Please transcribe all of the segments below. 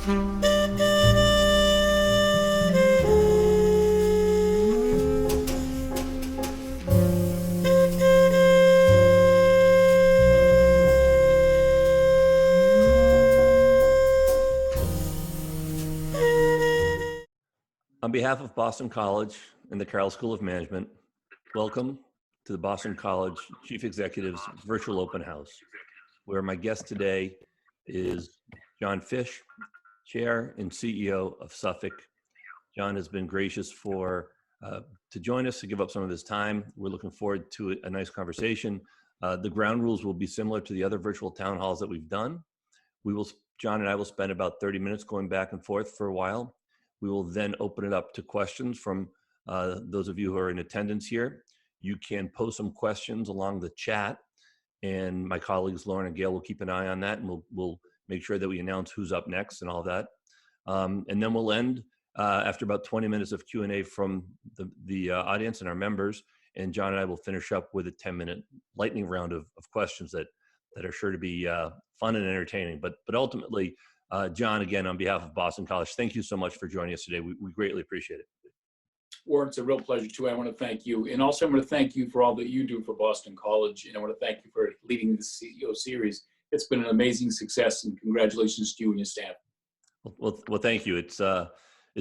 On behalf of Boston College and the Carroll School of Management, welcome to the Boston College Chief Executive's Virtual Open House, where my guest today is John Fish, Chair and CEO of Suffolk. John has been gracious to join us, to give up some of his time. We're looking forward to a nice conversation. The ground rules will be similar to the other virtual town halls that we've done. John and I will spend about 30 minutes going back and forth for a while. We will then open it up to questions from those of you who are in attendance here. You can post some questions along the chat, and my colleagues Lauren and Gail will keep an eye on that, and we'll make sure that we announce who's up next and all that. And then we'll end after about 20 minutes of Q&A from the audience and our members, and John and I will finish up with a 10-minute lightning round of questions that are sure to be fun and entertaining. But ultimately, John, again, on behalf of Boston College, thank you so much for joining us today. We greatly appreciate it. Warren, it's a real pleasure too. I want to thank you. And also I want to thank you for all that you do for Boston College. And I want to thank you for leading this CEO series. It's been an amazing success, and congratulations to you and your staff. Well, thank you. It's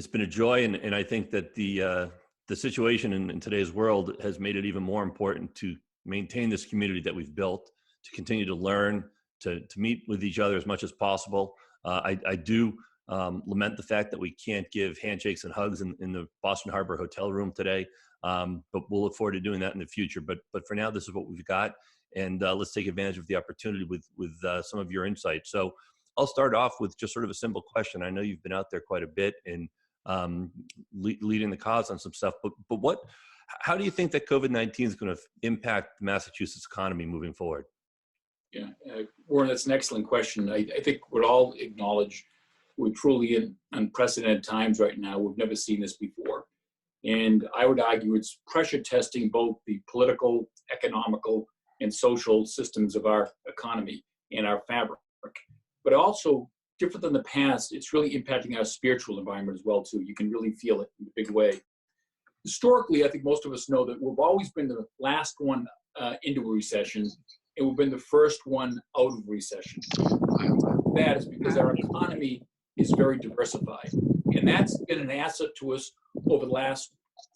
been a joy. And I think that the situation in today's world has made it even more important to maintain this community that we've built, to continue to learn, to meet with each other as much as possible. I do lament the fact that we can't give handshakes and hugs in the Boston Harbor Hotel room today, but we'll look forward to doing that in the future. But for now, this is what we've got, and let's take advantage of the opportunity with some of your insights. So I'll start off with just sort of a simple question. I know you've been out there quite a bit and leading the cause on some stuff, but how do you think that COVID-19 is going to impact the Massachusetts economy moving forward? Yeah, Warren, that's an excellent question. I think we'd all acknowledge we're truly in unprecedented times right now. We've never seen this before. And I would argue it's pressure testing both the political, economical, and social systems of our economy and our fabric. But also, different than the past, it's really impacting our spiritual environment as well, too. You can really feel it in a big way. Historically, I think most of us know that we've always been the last one into a recession, and we've been the first one out of recession. That is because our economy is very diversified. And that's been an asset to us over the last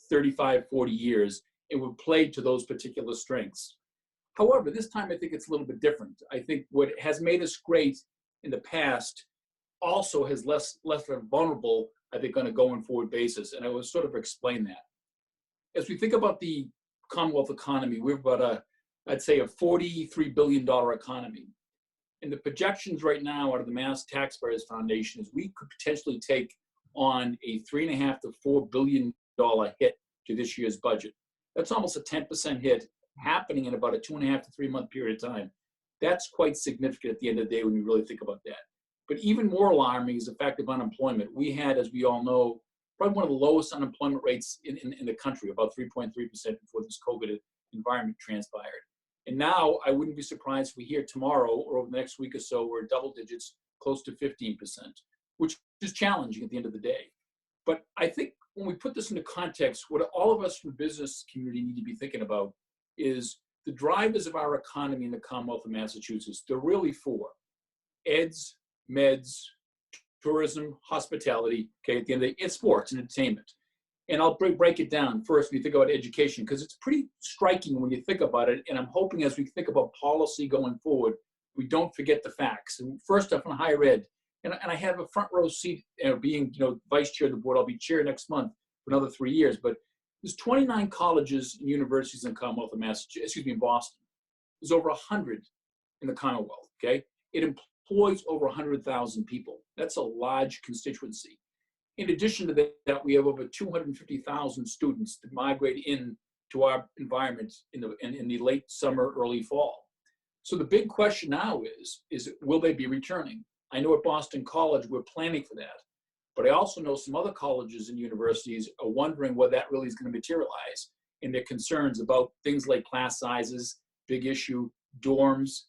35, 40 years, and we've played to those particular strengths. However, this time I think it's a little bit different. I think what has made us great in the past also has left us vulnerable, I think, on a going forward basis. And I will sort of explain that. As we think about the Commonwealth economy, we're about I'd say a $43 billion economy. And the projections right now out of the Mass Taxpayers Foundation is we could potentially take on a $3.5 to $4 billion hit to this year's budget. That's almost a 10% hit happening in about a 2.5 to 3 month period of time. That's quite significant at the end of the day when you really think about that. But even more alarming is the fact of unemployment. We had, as we all know, probably one of the lowest unemployment rates in the country, about 3.3% before this COVID environment transpired. And now I wouldn't be surprised if we hear tomorrow or over the next week or so we're double digits, close to 15%, which is challenging at the end of the day. But I think when we put this into context, what all of us from the business community need to be thinking about is the drivers of our economy in the Commonwealth of Massachusetts. They're really four: eds, meds, tourism, hospitality, okay, at the end of the day, it's sports and entertainment. And I'll break it down first when you think about education, because it's pretty striking when you think about it. And I'm hoping as we think about policy going forward, we don't forget the facts. And first up on higher ed, and I have a front row seat being vice chair of the board. I'll be chair next month for another 3 years. But there's 29 colleges and universities in the Commonwealth of Massachusetts, in Boston. There's over 100 in the Commonwealth, okay? It employs over 100,000 people. That's a large constituency. In addition to that, we have over 250,000 students that migrate into our environment in the late summer, early fall. So the big question now is will they be returning? I know at Boston College, we're planning for that. But I also know some other colleges and universities are wondering whether that really is going to materialize, and their concerns about things like class sizes, big issue, dorms,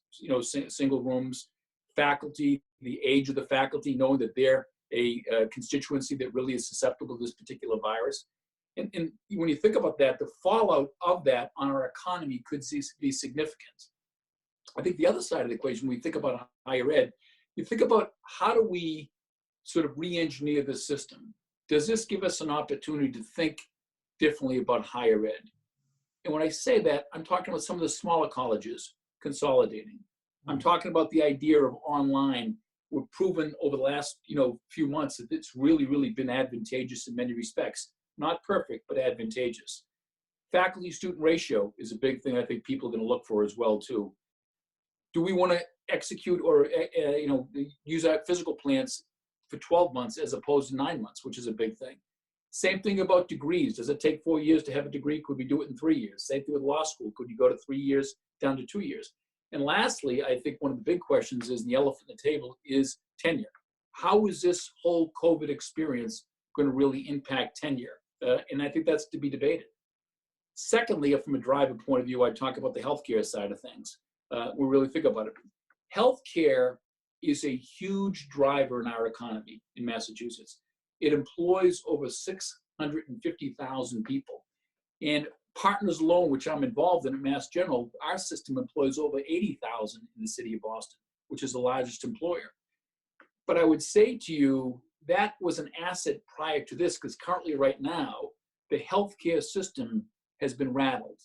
single rooms, faculty, the age of the faculty, knowing that they're a constituency that really is susceptible to this particular virus. And when you think about that, the fallout of that on our economy could be significant. I think the other side of the equation, when we think about higher ed, you think about how do we sort of re-engineer the system? Does this give us an opportunity to think differently about higher ed? And when I say that, I'm talking about some of the smaller colleges consolidating. I'm talking about the idea of online. We've proven over the last few months that it's really, really been advantageous in many respects. Not perfect, but advantageous. Faculty-student ratio is a big thing I think people are going to look for as well too. Do we want to execute or use our physical plans for 12 months as opposed to 9 months, which is a big thing. Same thing about degrees. Does it take 4 years to have a degree? Could we do it in 3 years? Same thing with law school. Could you go to 3 years down to 2 years? And lastly, I think one of the big questions is, and the elephant on the table, is tenure. How is this whole COVID experience going to really impact tenure? And I think that's to be debated. Secondly, from a driver point of view, I talk about the healthcare side of things. We really think about it. Healthcare is a huge driver in our economy in Massachusetts. It employs over 650,000 people. And Partners Loan, which I'm involved in at Mass General, our system employs over 80,000 in the city of Boston, which is the largest employer. But I would say to you, that was an asset prior to this, because currently right now, the healthcare system has been rattled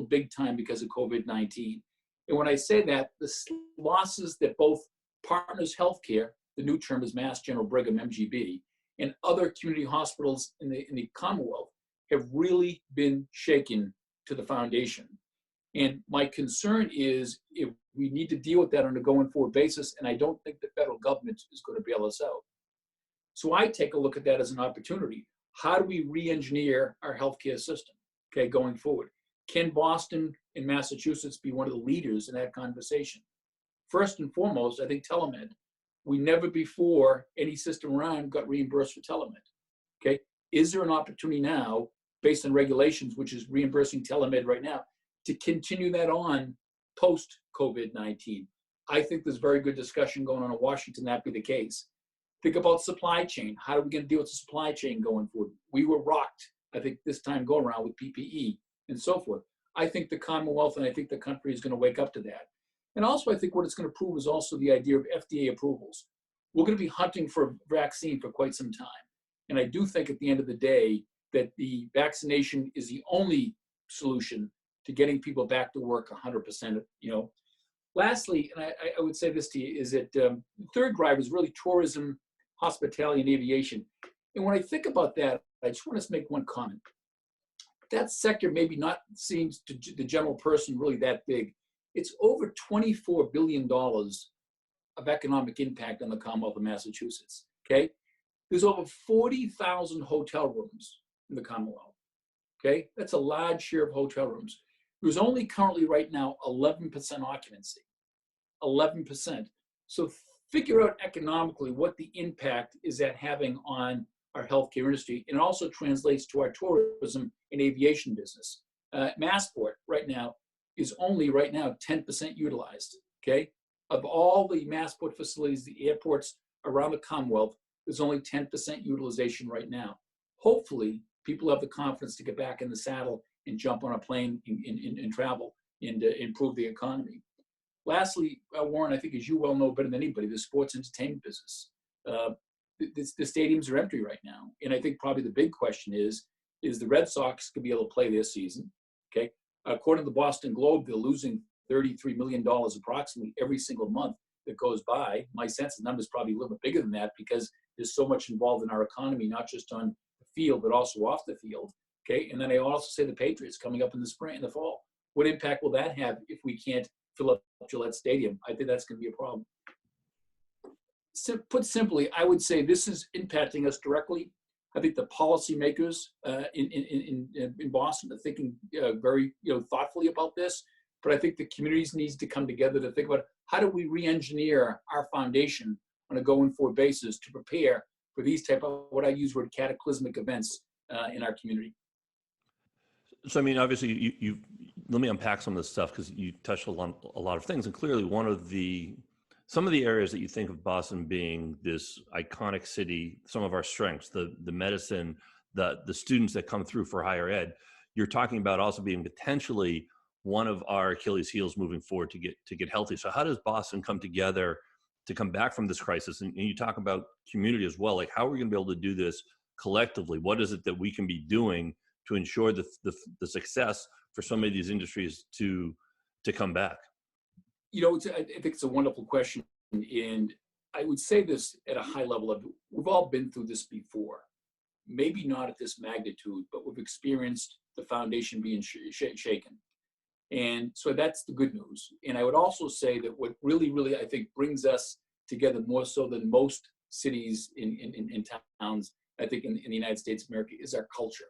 big time because of COVID-19. And when I say that, the losses that both Partners Healthcare, the new term is Mass General Brigham, MGB, and other community hospitals in the Commonwealth have really been shaken to the foundation. And my concern is if we need to deal with that on a going forward basis, and I don't think the federal government is going to bail us out. So I take a look at that as an opportunity. How do we re-engineer our healthcare system, okay, going forward? Can Boston and Massachusetts be one of the leaders in that conversation? First and foremost, I think telemed. We never before any system around got reimbursed for telemed, okay? Is there an opportunity now, based on regulations, which is reimbursing telemed right now, to continue that on post-COVID-19? I think there's very good discussion going on in Washington that be the case. Think about supply chain. How are we going to deal with the supply chain going forward? We were rocked, I think, this time go around with PPE and so forth. I think the Commonwealth and I think the country is going to wake up to that. And also, I think what it's going to prove is also the idea of FDA approvals. We're going to be hunting for a vaccine for quite some time. And I do think at the end of the day that the vaccination is the only solution to getting people back to work 100%, Lastly, and I would say this to you, is that the third driver is really tourism, hospitality, and aviation. And when I think about that, I just want to make one comment. That sector maybe not seems to the general person really that big. It's over $24 billion of economic impact on the Commonwealth of Massachusetts, okay? There's over 40,000 hotel rooms in the Commonwealth, okay? That's a large share of hotel rooms. There's only currently right now 11% occupancy, 11%. So figure out economically what the impact is that having on our healthcare industry, and it also translates to our tourism and aviation business. Massport right now is only right now 10% utilized, okay? Of all the Massport facilities, the airports around the Commonwealth, there's only 10% utilization right now. Hopefully, people have the confidence to get back in the saddle and jump on a plane and travel and improve the economy. Lastly, Warren, I think as you well know better than anybody, the sports entertainment business. The stadiums are empty right now. And I think probably the big question is the Red Sox going to be able to play this season, okay? According to the Boston Globe, they're losing $33 million approximately every single month that goes by. My sense the number is probably a little bit bigger than that because there's so much involved in our economy, not just on the field, but also off the field, okay? And then I also say the Patriots coming up in the spring and the fall. What impact will that have if we can't fill up Gillette Stadium? I think that's going to be a problem. Put simply, I would say this is impacting us directly. I think the policymakers in Boston are thinking very thoughtfully about this, but I think the communities needs to come together to think about how do we re-engineer our foundation on a going forward basis to prepare for these type of what I use word cataclysmic events in our community. So I mean, obviously, you let me unpack some of this stuff because you touched on a lot of things, and clearly one of the Some of the areas that you think of Boston being this iconic city, some of our strengths, the medicine, the students that come through for higher ed, you're talking about also being potentially one of our Achilles heels moving forward to get healthy. So how does Boston come together to come back from this crisis? And you talk about community as well. Like, how are we going to be able to do this collectively? What is it that we can be doing to ensure the success for some of these industries to come back? I think it's a wonderful question. And I would say this at a high level of, we've all been through this before. Maybe not at this magnitude, but we've experienced the foundation being shaken. And so that's the good news. And I would also say that what really, really, I think brings us together more so than most cities in towns, I think in the United States of America, is our culture.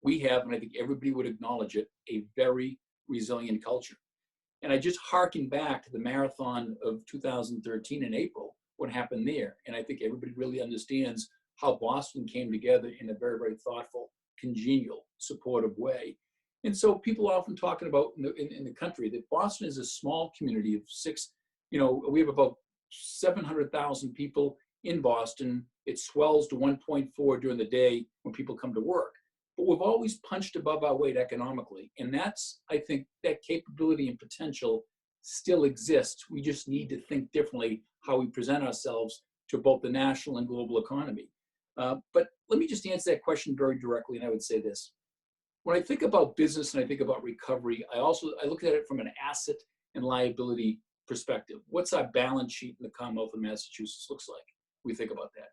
We have, and I think everybody would acknowledge it, a very resilient culture. And I just hearken back to the marathon of 2013 in April, what happened there. And I think everybody really understands how Boston came together in a very, very thoughtful, congenial, supportive way. And so people are often talking about in the country that Boston is a small community of we have about 700,000 people in Boston. It swells to 1.4 during the day when people come to work. But we've always punched above our weight economically. And that's, I think, that capability and potential still exists. We just need to think differently how we present ourselves to both the national and global economy. But let me just answer that question very directly, and I would say this. When I think about business and I think about recovery, I look at it from an asset and liability perspective. What's our balance sheet in the Commonwealth of Massachusetts looks like? We think about that.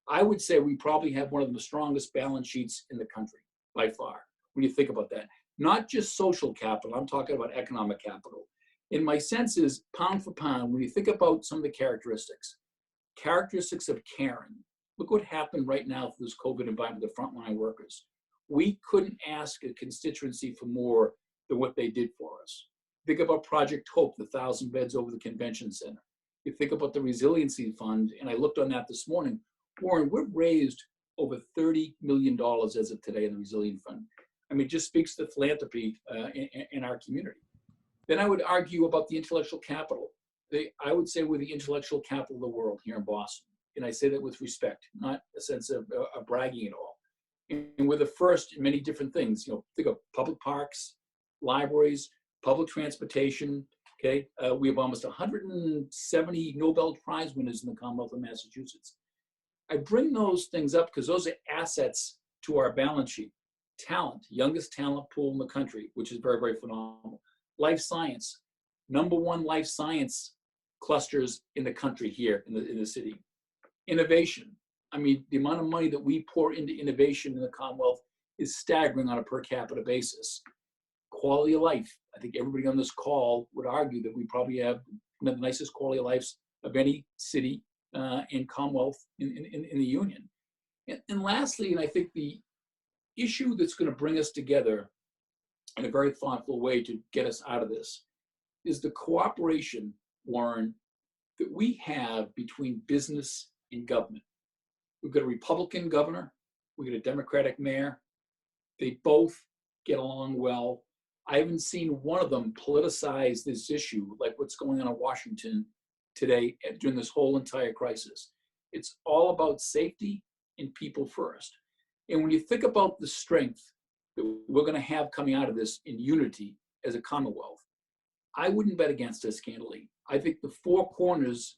I would say we probably have one of the strongest balance sheets in the country by far, when you think about that. Not just social capital, I'm talking about economic capital. And my sense is, pound for pound, when you think about some of the characteristics of caring, look what happened right now through this COVID environment, the frontline workers. We couldn't ask a constituency for more than what they did for us. Think about Project Hope, the 1,000 beds over the convention center. You think about the Resiliency Fund, and I looked on that this morning. Warren, we've raised over $30 million as of today in the Resilience Fund. I mean, it just speaks to philanthropy in our community. Then I would argue about the intellectual capital. I would say we're the intellectual capital of the world here in Boston. And I say that with respect, not a sense of bragging at all. And we're the first in many different things. Think of public parks, libraries, public transportation. Okay, we have almost 170 Nobel Prize winners in the Commonwealth of Massachusetts. I bring those things up because those are assets to our balance sheet. Talent, youngest talent pool in the country, which is very, very phenomenal. Life science, #1 life science clusters in the country here in the city. Innovation. I mean, the amount of money that we pour into innovation in the Commonwealth is staggering on a per capita basis. Quality of life. I think everybody on this call would argue that we probably have one of the nicest quality of lives of any city in Commonwealth in the Union. And lastly, and I think the issue that's going to bring us together in a very thoughtful way to get us out of this is the cooperation, Warren, that we have between business and government. We've got a Republican governor, we've got a Democratic mayor. They both get along well. I haven't seen one of them politicize this issue like what's going on in Washington today during this whole entire crisis. It's all about safety and people first. And when you think about the strength that we're going to have coming out of this in unity as a Commonwealth, I wouldn't bet against us, candidly. I think the four corners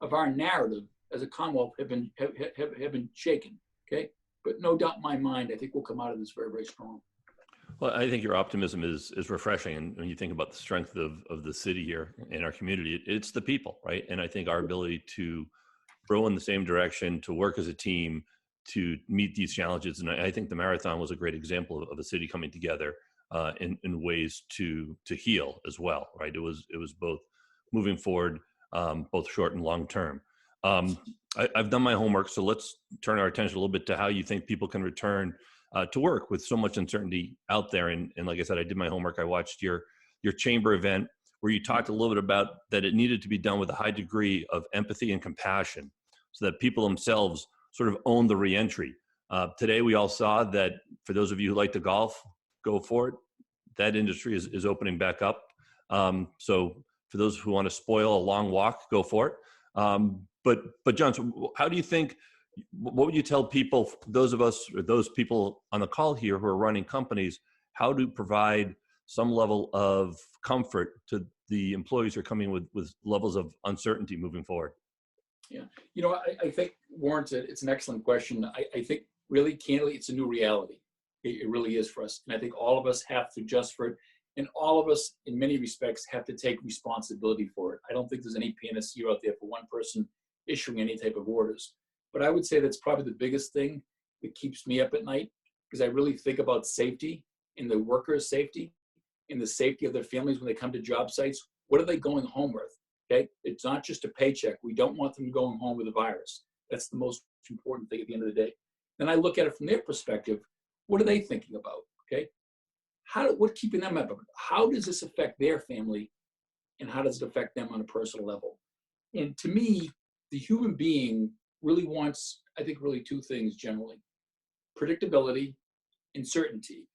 of our narrative as a Commonwealth have been shaken, okay? But no doubt in my mind, I think we'll come out of this very, very strong. Well, I think your optimism is refreshing. And when you think about the strength of the city here in our community, it's the people, right? And I think our ability to row in the same direction, to work as a team, to meet these challenges. And I think the marathon was a great example of a city coming together in ways to heal as well, right? It was both moving forward, both short and long term. I've done my homework, so let's turn our attention a little bit to how you think people can return to work with so much uncertainty out there. And like I said, I did my homework. I watched your chamber event where you talked a little bit about that it needed to be done with a high degree of empathy and compassion so that people themselves sort of own the reentry. Today, we all saw that for those of you who like to golf, go for it. That industry is opening back up. So For those who want to spoil a long walk, go for it. But John, so how do you think, what would you tell people, those of us or those people on the call here who are running companies, how to provide some level of comfort to the employees who are coming with levels of uncertainty moving forward? Yeah, I think, Warren, it's an excellent question. I think really candidly, it's a new reality. It really is for us. And I think all of us have to adjust for it. And all of us, in many respects, have to take responsibility for it. I don't think there's any panacea out there for one person issuing any type of orders. But I would say that's probably the biggest thing that keeps me up at night, because I really think about safety and the workers' safety and the safety of their families when they come to job sites. What are they going home with? Okay, it's not just a paycheck. We don't want them going home with a virus. That's the most important thing at the end of the day. Then I look at it from their perspective. What are they thinking about? Okay, what's keeping them up? How does this affect their family, and how does it affect them on a personal level? And to me, the human being really wants, I think, really two things generally: predictability and certainty.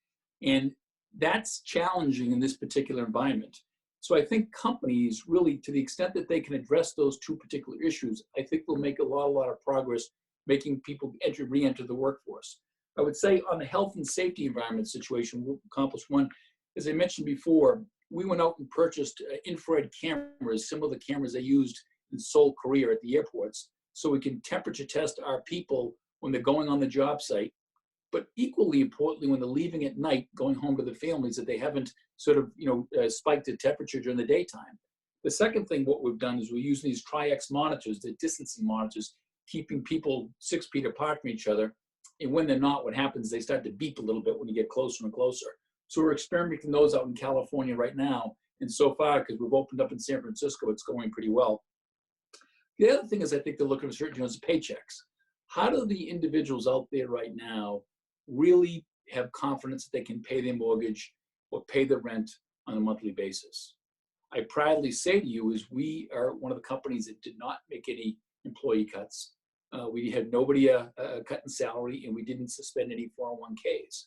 And that's challenging in this particular environment. So I think companies really, to the extent that they can address those two particular issues, I think they'll make a lot of progress making people re-enter the workforce. I would say on the health and safety environment situation, we'll accomplish one. As I mentioned before, we went out and purchased infrared cameras, similar to the cameras they used in Seoul, Korea at the airports, so we can temperature test our people when they're going on the job site. But equally importantly, when they're leaving at night, going home to their families, that they haven't sort of, spiked the temperature during the daytime. The second thing, what we've done is we're using these Tri-X monitors, the distancing monitors, keeping people 6 feet apart from each other. And when they're not, what happens is they start to beep a little bit when you get closer and closer. So we're experimenting those out in California right now. And so far, because we've opened up in San Francisco, it's going pretty well. The other thing is I think they're looking for certain paychecks. How do the individuals out there right now really have confidence that they can pay their mortgage or pay the rent on a monthly basis? I proudly say to you is we are one of the companies that did not make any employee cuts. We had nobody cut in salary, and we didn't suspend any 401ks.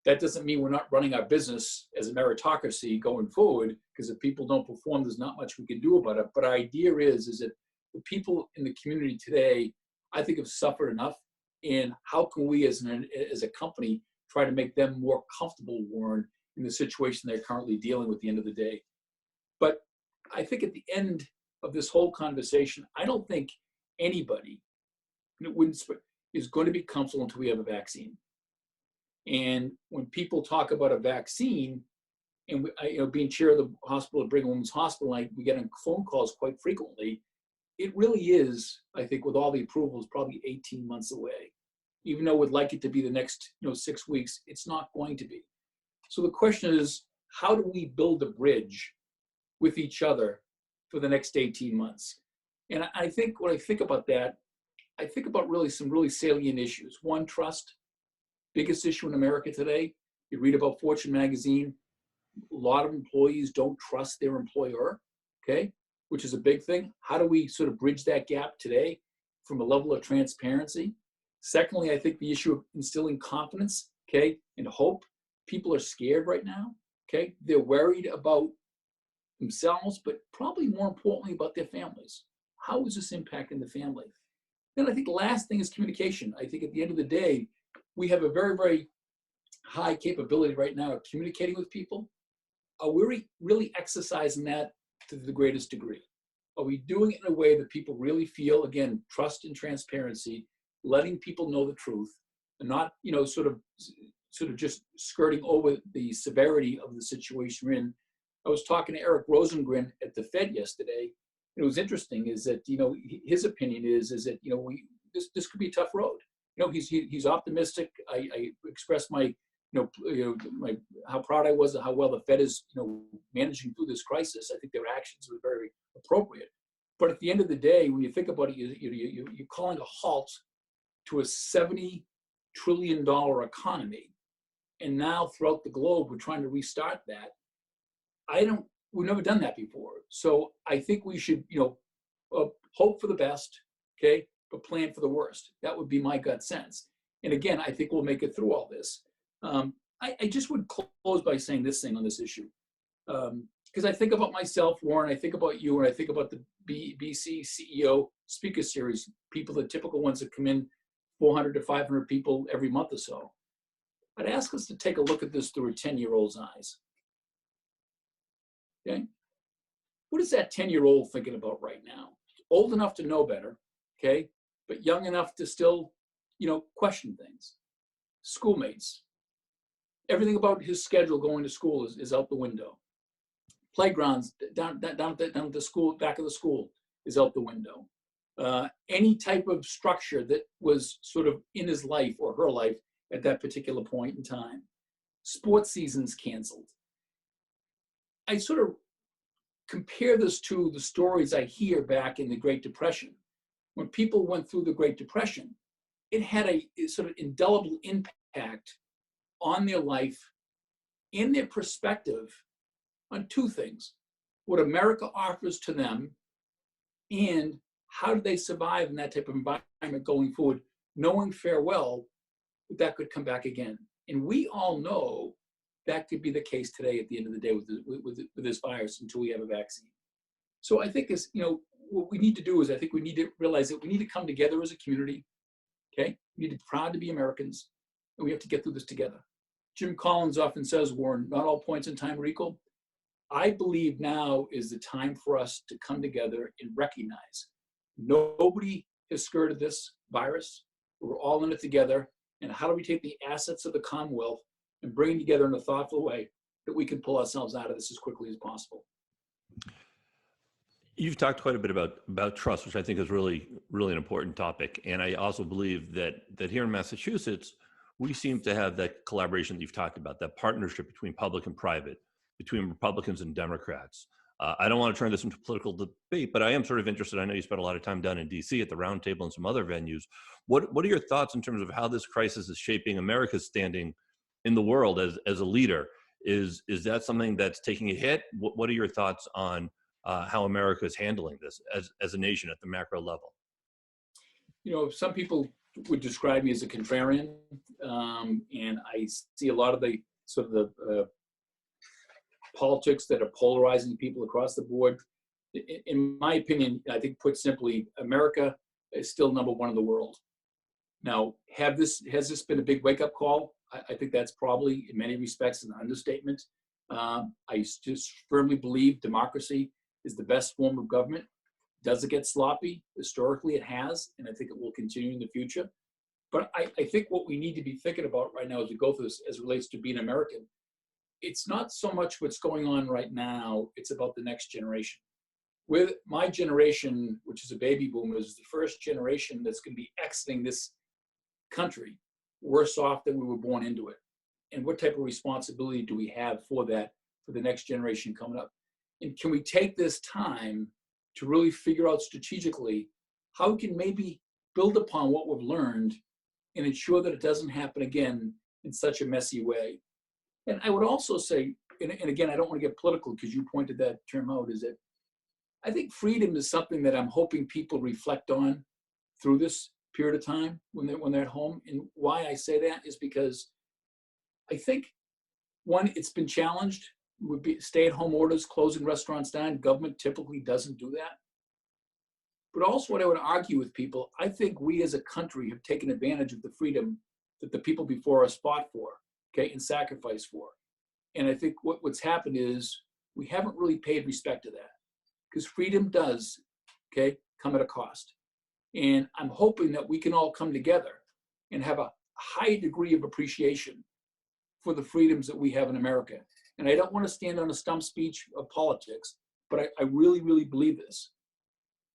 That doesn't mean we're not running our business as a meritocracy going forward, because if people don't perform, there's not much we can do about it. But our idea is that the people in the community today, I think, have suffered enough. And how can we as a company try to make them more comfortable, Warren, in the situation they're currently dealing with at the end of the day? But I think at the end of this whole conversation, I don't think anybody is going to be comfortable until we have a vaccine. And when people talk about a vaccine, and being chair of the hospital at Brigham Women's Hospital, we get on phone calls quite frequently. It really is, I think, with all the approvals, probably 18 months away. Even though we'd like it to be the next 6 weeks, it's not going to be. So the question is, how do we build a bridge with each other for the next 18 months? And I think when I think about that, I think about really some really salient issues. One, trust. Biggest issue in America today. You read about Fortune magazine. A lot of employees don't trust their employer, okay? Which is a big thing. How do we sort of bridge that gap today from a level of transparency? Secondly, I think the issue of instilling confidence, okay, and hope. People are scared right now, okay? They're worried about themselves, but probably more importantly about their families. How is this impacting the family? Then I think the last thing is communication. I think at the end of the day, we have a very, very high capability right now of communicating with people. Are we really exercising that to the greatest degree? Are we doing it in a way that people really feel, again, trust and transparency, letting people know the truth, and not, sort of just skirting over the severity of the situation we're in? I was talking to Eric Rosengren at the Fed yesterday. It was interesting is that, his opinion is that, this could be a tough road. He's optimistic. I expressed my how proud I was of how well the Fed is, managing through this crisis. I think their actions were very appropriate. But at the end of the day, when you think about it, you're calling a halt to a $70 trillion economy. And now throughout the globe, we're trying to restart that. We've never done that before. So I think we should, hope for the best, okay, but plan for the worst. That would be my gut sense. And again, I think we'll make it through all this. I just would close by saying this thing on this issue. Because I think about myself, Warren, I think about you, and I think about the BC CEO speaker series, people, the typical ones that come in 400 to 500 people every month or so. I'd ask us to take a look at this through a 10-year-old's eyes. Okay? What is that 10-year-old thinking about right now? Old enough to know better, okay? But young enough to still, question things. Schoolmates. Everything about his schedule going to school is out the window. Playgrounds down at the school, back of the school, is out the window. Any type of structure that was sort of in his life or her life at that particular point in time. Sports seasons canceled. I sort of compare this to the stories I hear back in the Great Depression. When people went through the Great Depression, it had a sort of indelible impact on their life and their perspective on two things: what America offers to them and how do they survive in that type of environment going forward, knowing farewell that could come back again. And we all know that could be the case today at the end of the day with this virus until we have a vaccine. So I think what we need to do is I think we need to realize that we need to come together as a community, okay? We need to be proud to be Americans, and we have to get through this together. Jim Collins often says, Warren, not all points in time are equal. I believe now is the time for us to come together and recognize nobody has skirted this virus. We're all in it together. And how do we take the assets of the Commonwealth and bring it together in a thoughtful way that we can pull ourselves out of this as quickly as possible? You've talked quite a bit about trust, which I think is really, really an important topic. And I also believe that here in Massachusetts, we seem to have that collaboration that you've talked about, that partnership between public and private, between Republicans and Democrats. I don't want to turn this into a political debate, but I am sort of interested. I know you spent a lot of time down in DC at the Roundtable and some other venues. What are your thoughts in terms of how this crisis is shaping America's standing in the world as a leader? Is that something that's taking a hit? What are your thoughts on how America is handling this as a nation at the macro level? Some people would describe me as a contrarian, and I see a lot of the sort of the politics that are polarizing people across the board. In my opinion, I think put simply, America is still number one in the world. Now, has this been a big wake-up call? I think that's probably, in many respects, an understatement. I just firmly believe democracy is the best form of government. Does it get sloppy? Historically, it has, and I think it will continue in the future. But I think what we need to be thinking about right now as we go through this, as it relates to being American, it's not so much what's going on right now, it's about the next generation. With my generation, which is a baby boomers, is the first generation that's going to be exiting this country worse off than we were born into it. And what type of responsibility do we have for that, for the next generation coming up? And can we take this time to really figure out strategically how we can maybe build upon what we've learned and ensure that it doesn't happen again in such a messy way? And I would also say, and again, I don't want to get political because you pointed that term out, is that I think freedom is something that I'm hoping people reflect on through this period of time when they're at home. And why I say that is because I think, one, it's been challenged. Would be stay-at-home orders, closing restaurants down. Government typically doesn't do that. But also what I would argue with people, I think we as a country have taken advantage of the freedom that the people before us fought for, okay, and sacrificed for. And I think what's happened is we haven't really paid respect to that, because freedom does, okay, come at a cost. And I'm hoping that we can all come together and have a high degree of appreciation for the freedoms that we have in America. And I don't want to stand on a stump speech of politics, but I really, really believe this.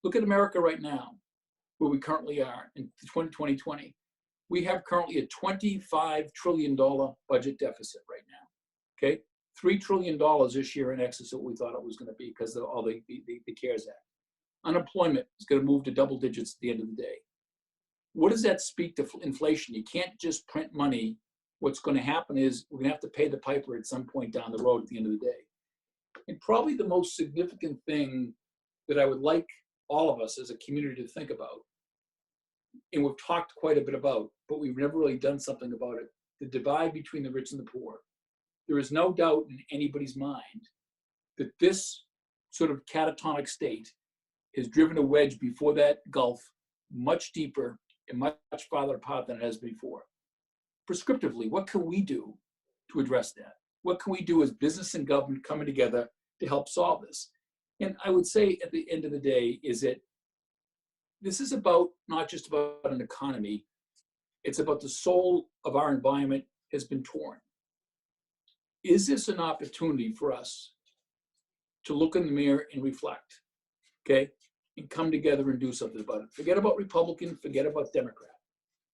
Look at America right now, where we currently are in 2020. We have currently a $25 trillion budget deficit right now, okay? $3 trillion this year in excess of what we thought it was going to be because of all the CARES Act. Unemployment is going to move to double digits at the end of the day. What does that speak to inflation? You can't just print money. What's going to happen is we're going to have to pay the piper at some point down the road at the end of the day. And probably the most significant thing that I would like all of us as a community to think about, and we've talked quite a bit about, but we've never really done something about it, the divide between the rich and the poor. There is no doubt in anybody's mind that this sort of catatonic state has driven a wedge before that gulf much deeper and much farther apart than it has before. Prescriptively, what can we do to address that? What can we do as business and government coming together to help solve this? And I would say at the end of the day is that this is about not just about an economy, it's about the soul of our environment has been torn. Is this an opportunity for us to look in the mirror and reflect, okay? And come together and do something about it. Forget about Republican, forget about Democrat,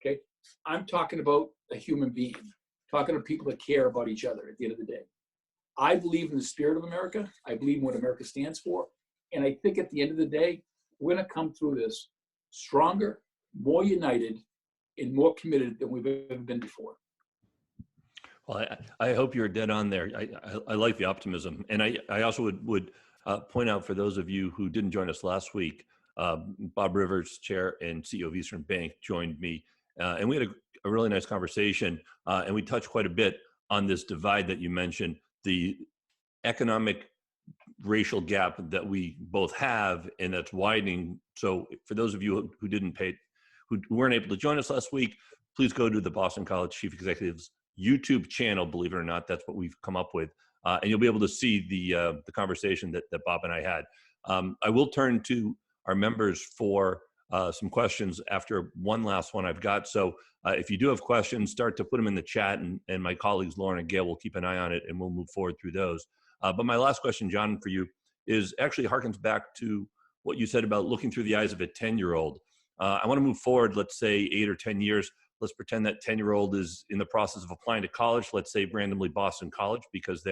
okay? I'm talking about a human being, talking to people that care about each other at the end of the day. I believe in the spirit of America. I believe in what America stands for. And I think at the end of the day, we're gonna come through this stronger, more united, and more committed than we've ever been before. Well, I hope you're dead on there. I like the optimism. And I also would point out for those of you who didn't join us last week, Bob Rivers, Chair and CEO of Eastern Bank, joined me. And we had a really nice conversation. And we touched quite a bit on this divide that you mentioned, the economic racial gap that we both have and that's widening. So for those of you who weren't able to join us last week, please go to the Boston College Chief Executive's YouTube channel. Believe it or not, that's what we've come up with. And you'll be able to see the conversation that Bob and I had. I will turn to our members for some questions after one last one I've got. So if you do have questions, start to put them in the chat, and my colleagues Lauren and Gail will keep an eye on it, and we'll move forward through those. But my last question, John, for you is actually harkens back to what you said about looking through the eyes of a 10-year-old. I want to move forward, let's say 8 or 10 years. Let's pretend that 10-year-old is in the process of applying to college, let's say randomly Boston College, because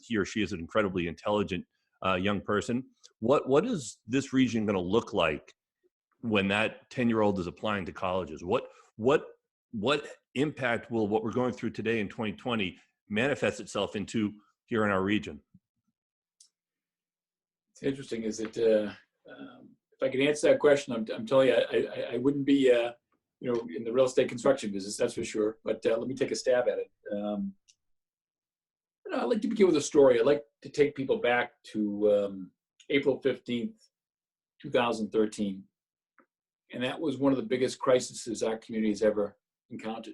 he or she is an incredibly intelligent young person. What is this region going to look like when that 10-year-old is applying to colleges? What impact will what we're going through today in 2020 manifest itself into here in our region? It's interesting, is that if I could answer that question, I'm telling you, I wouldn't be in the real estate construction business, that's for sure. But let me take a stab at it. I'd like to begin with a story. I'd like to take people back to April 15th, 2013. And that was one of the biggest crises our community has ever encountered.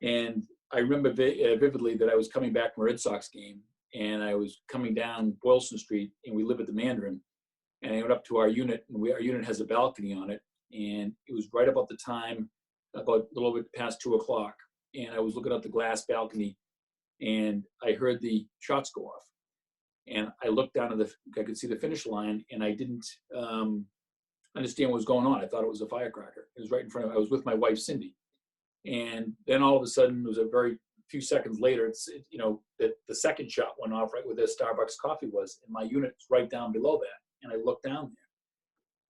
And I remember vividly that I was coming back from a Red Sox game, and I was coming down Boylston Street, and we live at the Mandarin. And I went up to our unit, and our unit has a balcony on it. And it was right about the time, about a little bit past 2 o'clock. And I was looking out the glass balcony, and I heard the shots go off. And I looked down I could see the finish line, and I didn't understand what was going on. I thought it was a firecracker. It was right in front of me. I was with my wife, Cindy. And then all of a sudden, it was a very few seconds later, the second shot went off right where the Starbucks coffee was, and my unit's right down below that. And I looked down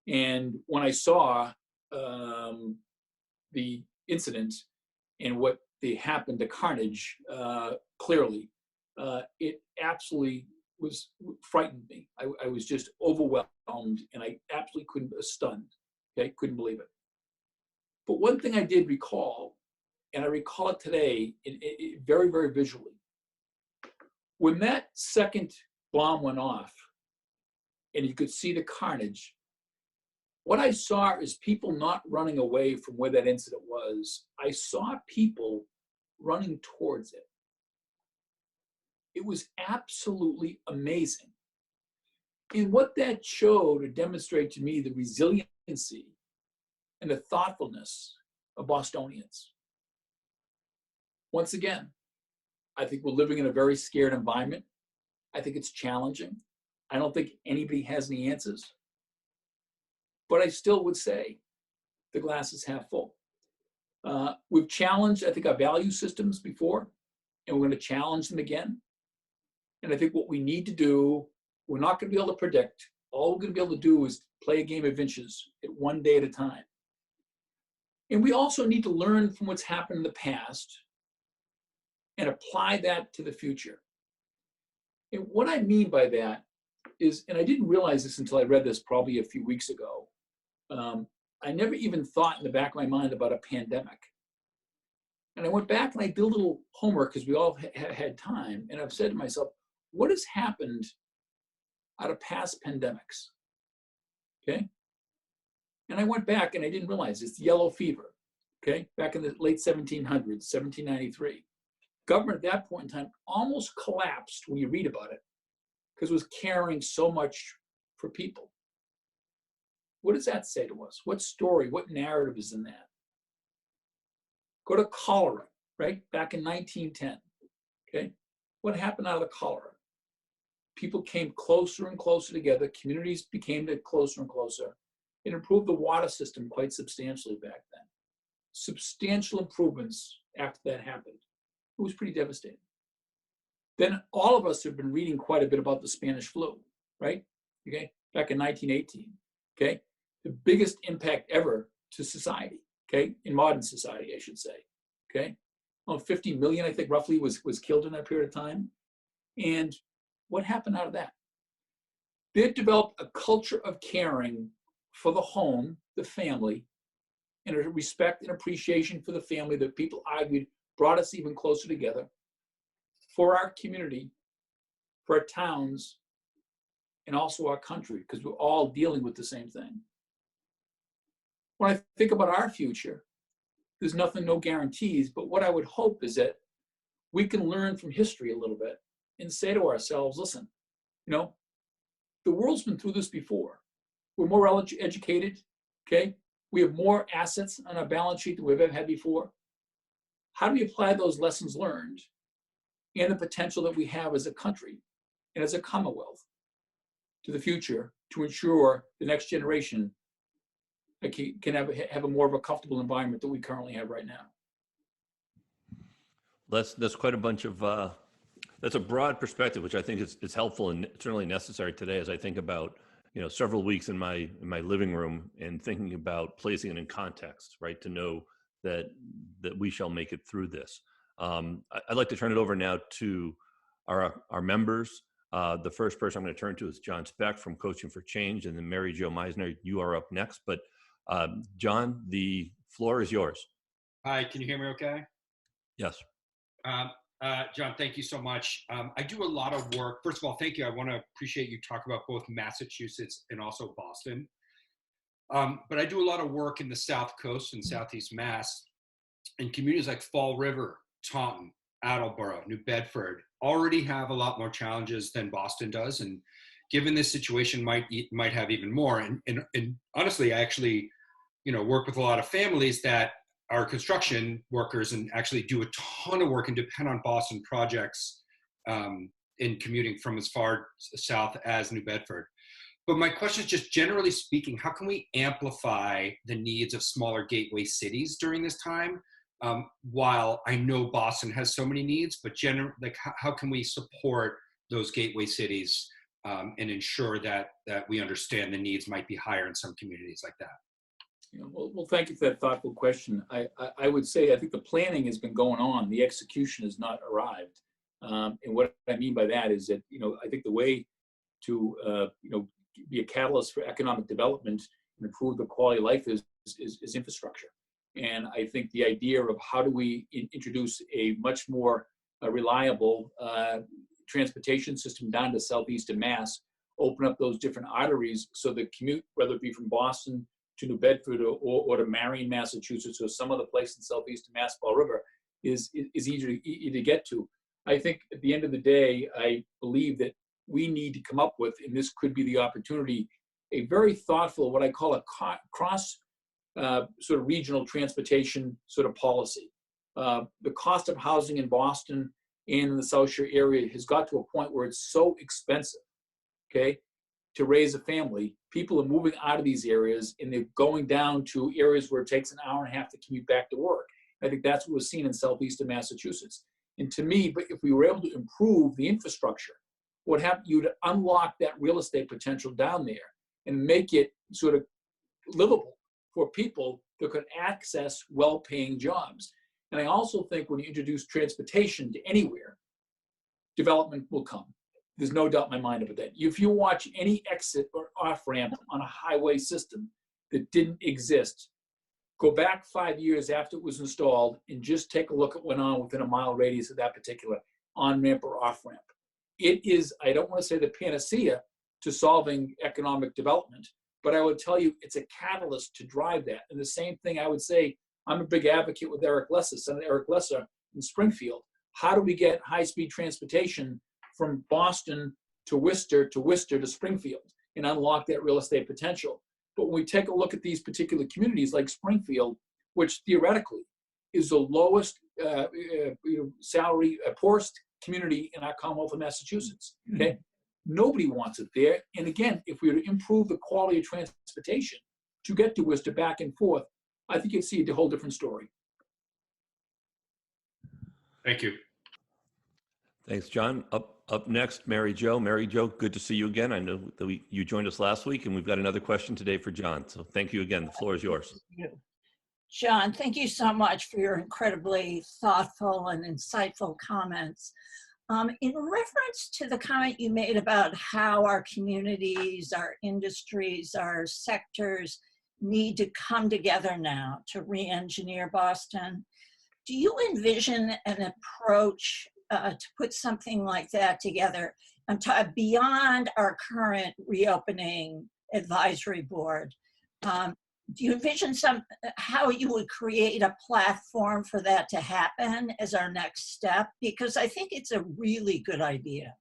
there. And when I saw the incident and what happened, the carnage, clearly, it absolutely frightened me. I was just overwhelmed, and I absolutely stunned. Okay, couldn't believe it. But one thing I did recall, and I recall it today very, very visually. When that second bomb went off, and you could see the carnage, what I saw is people not running away from where that incident was. I saw people running towards it. It was absolutely amazing. And what that showed or demonstrated to me, the resiliency and the thoughtfulness of Bostonians. Once again, I think we're living in a very scared environment. I think it's challenging. I don't think anybody has any answers. But I still would say the glass is half full. We've challenged, I think, our value systems before, and we're going to challenge them again. And I think what we need to do, we're not going to be able to predict. All we're going to be able to do is play a game of inches at one day at a time. And we also need to learn from what's happened in the past and apply that to the future. And what I mean by that is, and I didn't realize this until I read this probably a few weeks ago, I never even thought in the back of my mind about a pandemic. And I went back and I did a little homework because we all had time. And I've said to myself, what has happened out of past pandemics? Okay. And I went back and I didn't realize it's yellow fever. Okay. Back in the late 1700s, 1793. Government at that point in time almost collapsed when you read about it because it was caring so much for people. What does that say to us? What story, what narrative is in that? Go to cholera, right? Back in 1910. Okay. What happened out of the cholera? People came closer and closer together. Communities became closer and closer. It improved the water system quite substantially back then. Substantial improvements after that happened. It was pretty devastating. Then all of us have been reading quite a bit about the Spanish flu, right? Okay, back in 1918. Okay, the biggest impact ever to society. Okay, in modern society, I should say. Okay, 50 million, I think, roughly was killed in that period of time. And what happened out of that? They developed a culture of caring for the home, the family, and a respect and appreciation for the family that people argued brought us even closer together, for our community, for our towns, and also our country, because we're all dealing with the same thing. When I think about our future, there's nothing, no guarantees, but what I would hope is that we can learn from history a little bit and say to ourselves, listen, the world's been through this before. We're more educated, okay? We have more assets on our balance sheet than we've ever had before. How do we apply those lessons learned and the potential that we have as a country and as a Commonwealth to the future to ensure the next generation can have a more of a comfortable environment that we currently have right now? That's quite a bunch of, that's a broad perspective, which I think is helpful and certainly necessary today as I think about, several weeks in my living room and thinking about placing it in context, right? To know that we shall make it through this. I'd like to turn it over now to our members. The first person I'm going to turn to is John Speck from Coaching for Change, and then Mary Jo Meisner, you are up next. But John, the floor is yours. Hi, can you hear me okay? Yes. John, thank you so much. I do a lot of work. First of all, thank you. I want to appreciate you talk about both Massachusetts and also Boston. But I do a lot of work in the South Coast and Southeast Mass, and communities like Fall River, Taunton, Attleboro, New Bedford already have a lot more challenges than Boston does. And given this situation, might have even more. And honestly, I actually, work with a lot of families that are construction workers and actually do a ton of work and depend on Boston projects in commuting from as far south as New Bedford. But my question is just generally speaking, how can we amplify the needs of smaller gateway cities during this time? While I know Boston has so many needs, but how can we support those gateway cities and ensure that we understand the needs might be higher in some communities like that? Well, thank you for that thoughtful question. I would say I think the planning has been going on. The execution has not arrived. And what I mean by that is that, I think the way to, be a catalyst for economic development and improve the quality of life is infrastructure. And I think the idea of how do we introduce a much more reliable transportation system down to southeastern Mass, open up those different arteries so the commute, whether it be from Boston to New Bedford or to Marion, Massachusetts, or some other place in southeastern Mass, Fall River, is easy to get to. I think at the end of the day, I believe that we need to come up with, and this could be the opportunity, a very thoughtful, what I call a cross sort of regional transportation sort of policy. The cost of housing in Boston and in the South Shore area has got to a point where it's so expensive, okay, to raise a family. People are moving out of these areas and they're going down to areas where it takes an hour and a half to commute back to work. I think that's what we're seeing in southeastern Massachusetts. And to me, but if we were able to improve the infrastructure, what happened, you'd unlock that real estate potential down there and make it sort of livable for people that could access well-paying jobs. And I also think when you introduce transportation to anywhere, development will come. There's no doubt in my mind about that. If you watch any exit or off-ramp on a highway system that didn't exist, go back 5 years after it was installed and just take a look at what went on within a mile radius of that particular on-ramp or off-ramp. it is, I don't want to say the panacea to solving economic development, but I would tell you it's a catalyst to drive that. And the same thing I would say, I'm a big advocate with Eric Lesser, Senator Eric Lesser in Springfield. How do we get high-speed transportation from Boston to Worcester to Springfield and unlock that real estate potential? But when we take a look at these particular communities like Springfield, which theoretically is the lowest salary, poorest community in our Commonwealth of Massachusetts, okay? Nobody wants it there. And again, if we were to improve the quality of transportation to get to Worcester back and forth, I think you'd see a whole different story. Thank you. Thanks, John. Up next, Mary Jo. Mary Jo, good to see you again. I know that you joined us last week, and we've got another question today for John. So thank you again. The floor is yours. John, thank you so much for your incredibly thoughtful and insightful comments. In reference to the comment you made about how our communities, our industries, our sectors need to come together now to re-engineer Boston, do you envision an approach to put something like that together beyond our current reopening advisory board? Do you envision how you would create a platform for that to happen as our next step? Because I think it's a really good idea.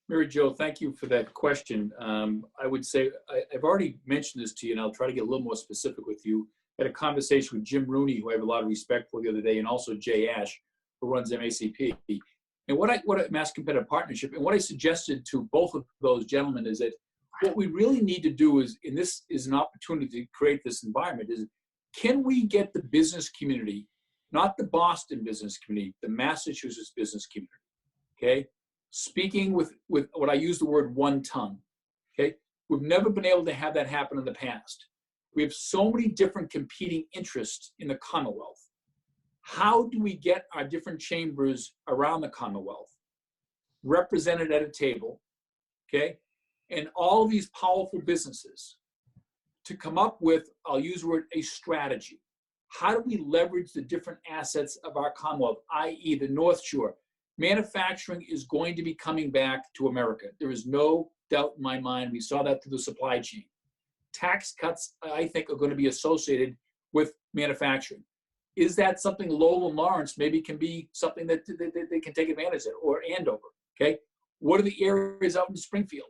Mary Jo, thank you for that question. I would say, I've already mentioned this to you, and I'll try to get a little more specific with you. I had a conversation with Jim Rooney, who I have a lot of respect for, the other day, and also Jay Ash, who runs MACP. And what a Mass Competitive Partnership, and what I suggested to both of those gentlemen is that what we really need to do is, and this is an opportunity to create this environment, is can we get the business community, not the Boston business community, the Massachusetts business community, okay, speaking with what I use the word one tongue, okay? We've never been able to have that happen in the past. We have so many different competing interests in the Commonwealth. How do we get our different chambers around the Commonwealth represented at a table, okay? And all these powerful businesses to come up with, I'll use the word, a strategy. How do we leverage the different assets of our Commonwealth, i.e. the North Shore? Manufacturing is going to be coming back to America. There is no doubt in my mind. We saw that through the supply chain. Tax cuts, I think, are going to be associated with manufacturing. Is that something Lowell and Lawrence maybe can be something that they can take advantage of, or Andover, okay? What are the areas out in Springfield?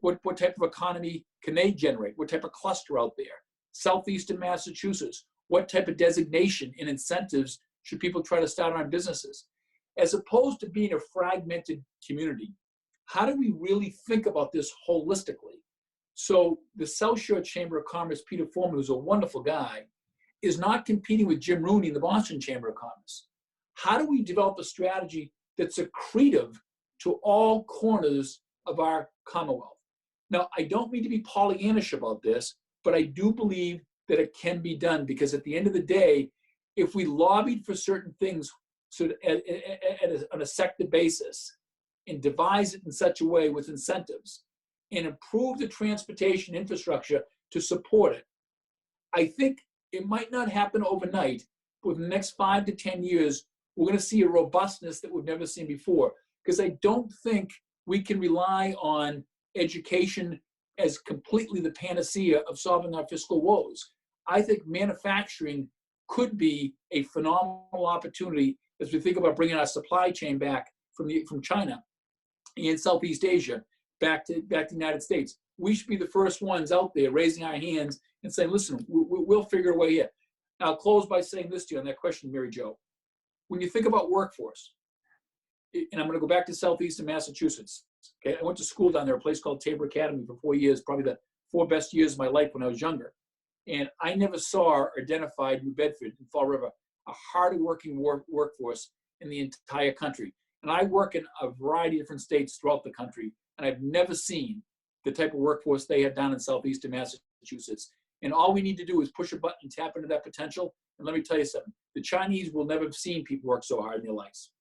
What type of economy can they generate? What type of cluster out there? Southeastern Massachusetts, what type of designation and incentives should people try to start on businesses? As opposed to being a fragmented community, how do we really think about this holistically? So the South Shore Chamber of Commerce, Peter Foreman, who's a wonderful guy, is not competing with Jim Rooney in the Boston Chamber of Commerce. How do we develop a strategy that's accretive to all corners of our Commonwealth? Now, I don't mean to be Pollyannish about this, but I do believe that it can be done, because at the end of the day, if we lobbied for certain things on a sector basis and devise it in such a way with incentives and improve the transportation infrastructure to support it, I think it might not happen overnight, but within the next 5 to 10 years, we're going to see a robustness that we've never seen before. Because I don't think we can rely on education as completely the panacea of solving our fiscal woes. I think manufacturing could be a phenomenal opportunity as we think about bringing our supply chain back from China and Southeast Asia back to the United States. We should be the first ones out there raising our hands and saying, listen, we'll figure a way here. Now, I'll close by saying this to you on that question, Mary Jo. When you think about workforce, and I'm going to go back to Southeastern Massachusetts. Okay, I went to school down there, a place called Tabor Academy, for 4 years, probably the 4 best years of my life when I was younger. And I never saw or identified New Bedford and Fall River a hard-working workforce in the entire country. And I work in a variety of different states throughout the country, and I've never seen the type of workforce they have down in Southeastern Massachusetts. And all we need to do is push a button and tap into that potential. And let me tell you something, the Chinese will never have seen people work so hard in their lives.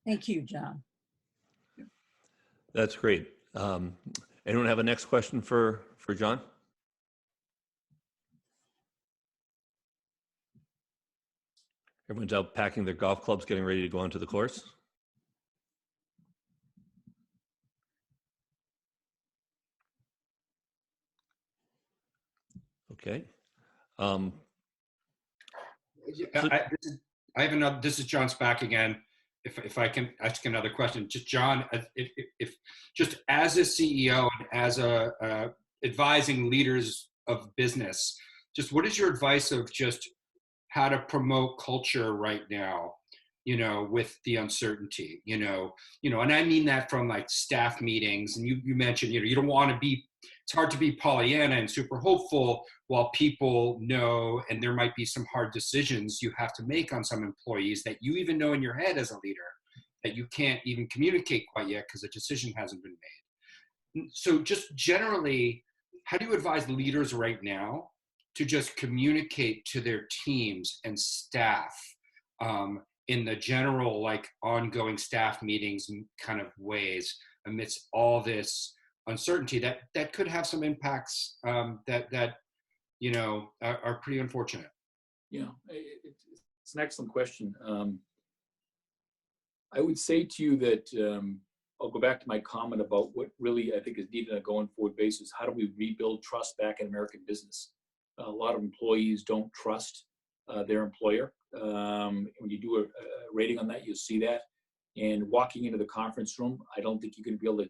Thank you, John. That's great. Anyone have a next question for John? Everyone's out packing their golf clubs, getting ready to go onto the course. Okay. Um, Yeah, so- I have another. This is John Spack again. If I can ask another question, just John, if just as a CEO and as a advising leaders of business, just what is your advice of just how to promote culture right now? You know, with the uncertainty. And I mean that from like staff meetings. And you mentioned, you don't want to be. It's hard to be Pollyanna and super hopeful while people know, and there might be some hard decisions you have to make on some employees that you even know in your head as a leader that you can't even communicate quite yet because a decision hasn't been made. So just generally, how do you advise leaders right now to just communicate to their teams and staff in the general, like ongoing staff meetings and kind of ways amidst all this uncertainty that could have some impacts that are pretty unfortunate? Yeah, it's an excellent question. I would say to you that I'll go back to my comment about what really I think is needed on a going forward basis. How do we rebuild trust back in American business? A lot of employees don't trust their employer. When you do a rating on that, you'll see that. And walking into the conference room, I don't think you're going to be able to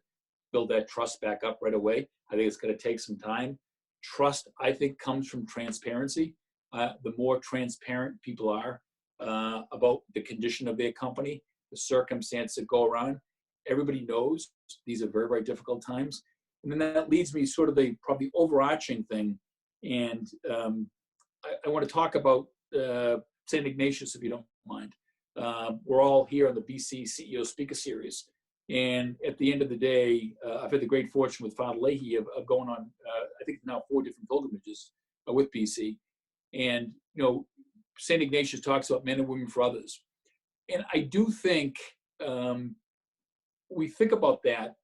build that trust back up right away. I think it's going to take some time. Trust, I think, comes from transparency. The more transparent people are about the condition of their company, the circumstances that go around, everybody knows these are very, very difficult times. And then that leads me sort of the probably overarching thing. And I want to talk about St. Ignatius, if you don't mind. We're all here on the BC CEO Speaker Series. And at the end of the day, I've had the great fortune with Father Leahy of going on, I think now 4 different pilgrimages with BC. And, St. Ignatius talks about men and women for others. And I do think we think about that,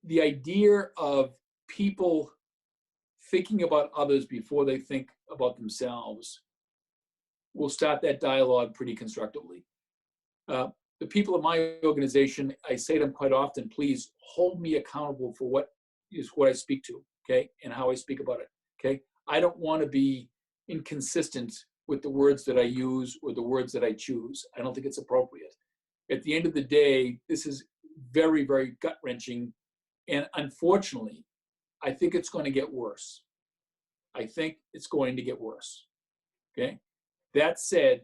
the idea of people thinking about others before they think about themselves will start that dialogue pretty constructively. The people of my organization, I say to them quite often, please hold me accountable for what I speak to, okay, and how I speak about it, okay? I don't want to be inconsistent with the words that I use or the words that I choose. I don't think it's appropriate. At the end of the day, this is very, very gut-wrenching, and unfortunately, I think it's going to get worse. I think it's going to get worse, okay? That said,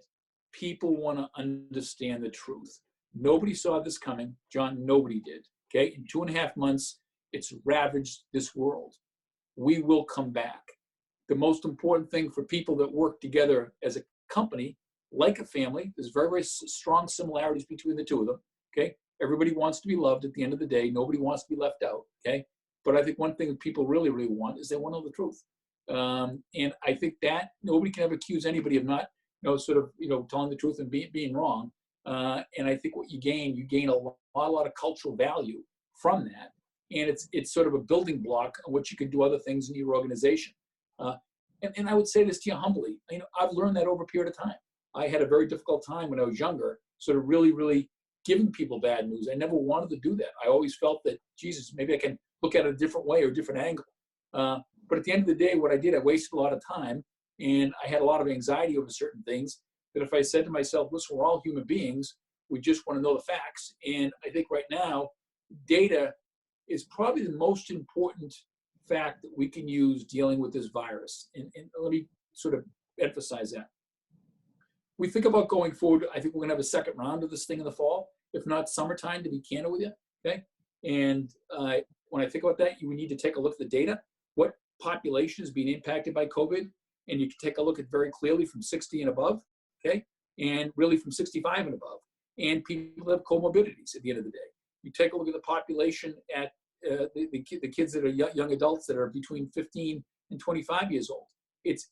people want to understand the truth. Nobody saw this coming. John, nobody did. Okay, in 2.5 months, it's ravaged this world. We will come back. The most important thing for people that work together as a company, like a family, there's very, very strong similarities between the two of them. Okay, everybody wants to be loved at the end of the day. Nobody wants to be left out. Okay, but I think one thing that people really, really want is they want to know the truth. And I think that nobody can ever accuse anybody of not telling the truth and being wrong. And I think what you gain a lot of cultural value from that. And it's sort of a building block on which you can do other things in your organization. And I would say this to you humbly, I've learned that over a period of time. I had a very difficult time when I was younger, sort of really, really giving people bad news. I never wanted to do that. I always felt that, Jesus, maybe I can look at it a different way or a different angle. But at the end of the day, what I did, I wasted a lot of time. And I had a lot of anxiety over certain things that if I said to myself, listen, we're all human beings, we just want to know the facts. And I think right now, data is probably the most important fact that we can use dealing with this virus. And let me sort of emphasize that. We think about going forward, I think we're going to have a second round of this thing in the fall, if not summertime, to be candid with you, okay? And when I think about that, we need to take a look at the data. What population is being impacted by COVID? And you can take a look at very clearly from 60 and above, okay? And really from 65 and above. And people have comorbidities at the end of the day. You take a look at the population at the kids that are young adults that are between 15 and 25 years old. It's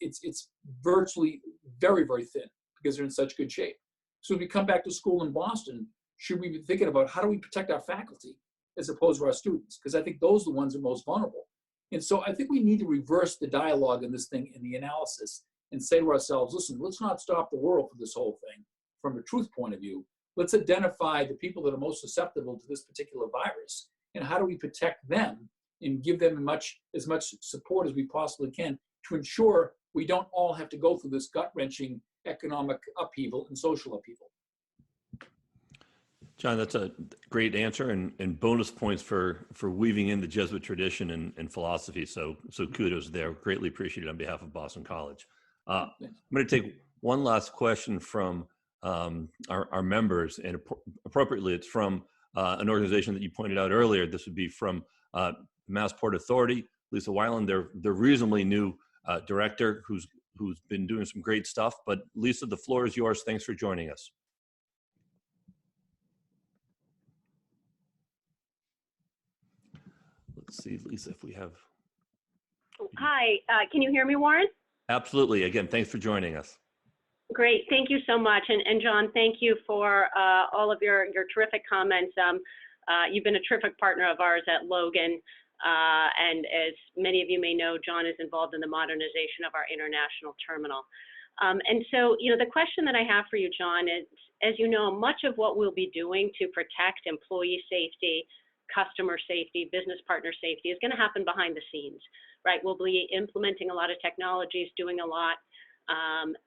virtually very, very thin because they're in such good shape. So if we come back to school in Boston, should we be thinking about how do we protect our faculty as opposed to our students? Because I think those are the ones that are most vulnerable. And so I think we need to reverse the dialogue in this thing, in the analysis, and say to ourselves, listen, let's not stop the world for this whole thing from a truth point of view. Let's identify the people that are most susceptible to this particular virus, and how do we protect them and give them as much support as we possibly can, to ensure we don't all have to go through this gut-wrenching economic upheaval and social upheaval. John, that's a great answer, and bonus points for weaving in the Jesuit tradition and philosophy. So kudos there. Greatly appreciated on behalf of Boston College. I'm going to take one last question from our members, and appropriately, it's from an organization that you pointed out earlier. This would be from Massport Authority, Lisa Weiland. They're reasonably new director who's been doing some great stuff. But Lisa, the floor is yours. Thanks for joining us. Let's see, Lisa, if we have. Hi, can you hear me, Warren? Absolutely. Again, thanks for joining us. Great, thank you so much. And John, thank you for all of your terrific comments. You've been a terrific partner of ours at Logan. And as many of you may know, John is involved in the modernization of our international terminal. And so, the question that I have for you, John, is, as you know, much of what we'll be doing to protect employee safety, customer safety, business partner safety is going to happen behind the scenes, right? We'll be implementing a lot of technologies, doing a lot